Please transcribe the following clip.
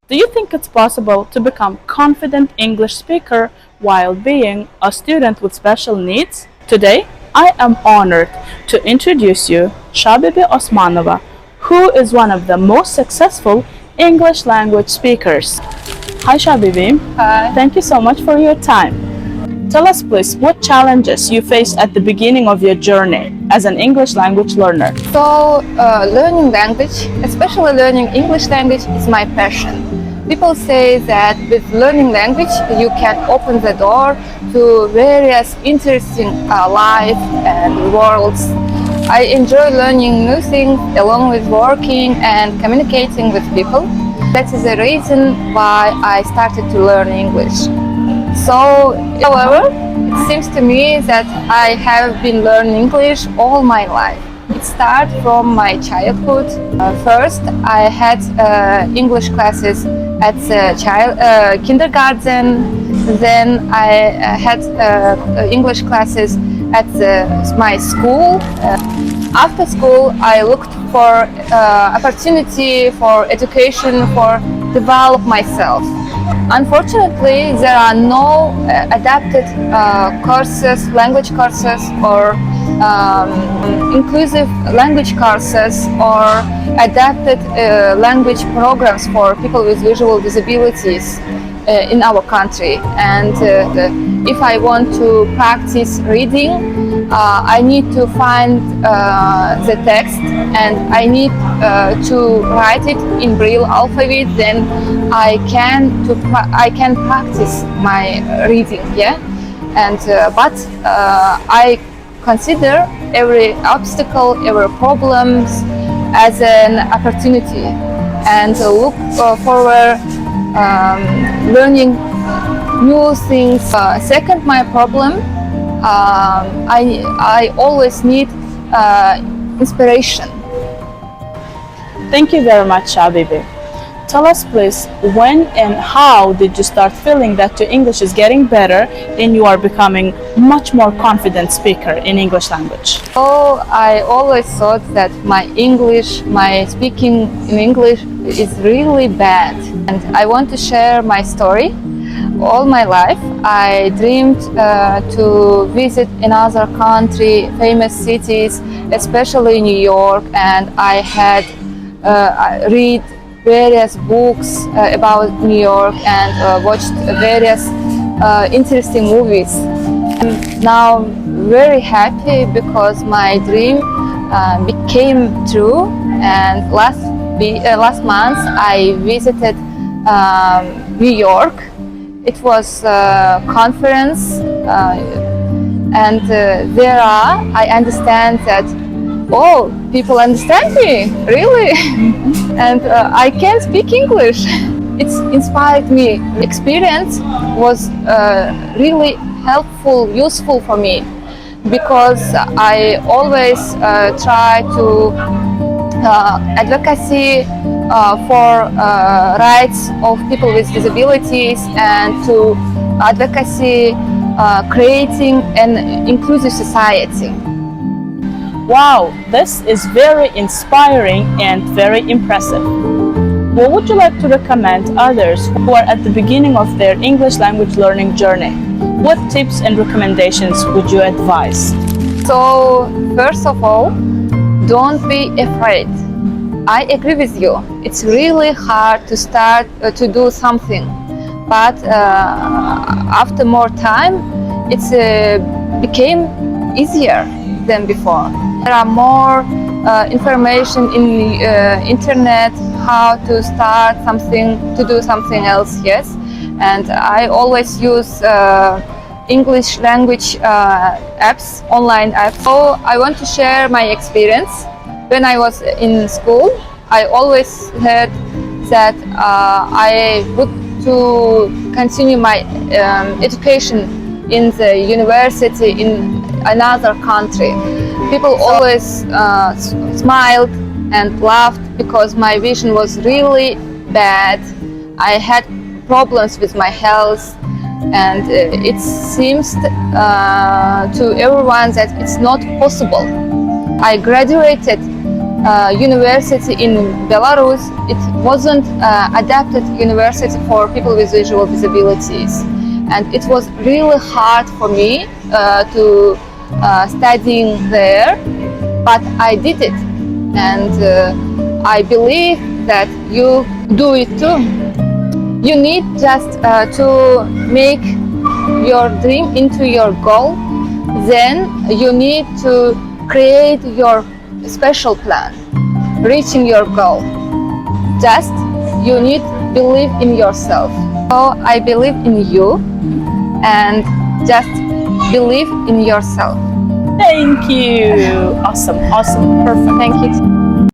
Do you think it's possible to become confident English speaker while being a student with special needs? Today, I am honored to introduce you Shabibi Osmanova, who is one of the most successful English language speakers. Hi Shabibi. Hi. Thank you so much for your time. Tell us please what challenges you faced at the beginning of your journey as an English language learner. So, learning language, especially learning English language, is my passion. People say that with learning language, you can open the door to various interesting life and worlds. I enjoy learning new things along with working and communicating with people. That is the reason why I started to learn English. So, however, it seems to me that I have been learning English all my life. It started from my childhood. First, I had English classes at the kindergarten. Then I had English classes at my school. After school, I looked for opportunity for education, for develop myself. Unfortunately, there are no adapted courses, language courses, or inclusive language courses, or adapted language programs for people with visual disabilities in our country. And if I want to practice reading, I need to find the text, and I need to write it in Braille alphabet. Then I can practice my reading. Yeah, and but I consider every obstacle, every problems as an opportunity, and look forward learning new things. Second, my problem, I always need inspiration. Thank you very much, Shabibi. Tell us please, when and how did you start feeling that your English is getting better and you are becoming much more confident speaker in English language? So I always thought that my speaking in English is really bad. And I want to share my story. All my life, I dreamed to visit another country, famous cities, especially New York, and I had read various books about New York and watched various interesting movies. I'm now very happy because my dream became true, and last month I visited New York. It was a conference, and I understand that people understand me, really, and I can speak English. It inspired me. Experience was really helpful, useful for me, because I always try to advocacy for rights of people with disabilities, and to advocacy creating an inclusive society. Wow, this is very inspiring and very impressive. What would you like to recommend others who are at the beginning of their English language learning journey? What tips and recommendations would you advise? So, first of all, don't be afraid. I agree with you. It's really hard to start to do something, but after more time, it became easier than before. There are more information in internet how to start something, to do something else. Yes, and I always use English language apps, online apps. So I want to share my experience. When I was in school, I always heard that I would to continue my education in the university in another country. People always smiled and laughed because my vision was really bad. I had problems with my health, and it seems to everyone that it's not possible. I graduated university in Belarus, it wasn't adapted university for people with visual disabilities, and it was really hard for me to studying there, but I did it, and I believe that you do it too. You need just to make your dream into your goal. Then you need to create your special plan, reaching your goal. Just you need to believe in yourself. So I believe in you, and just believe in yourself. Thank you. Awesome, awesome, perfect. Thank you.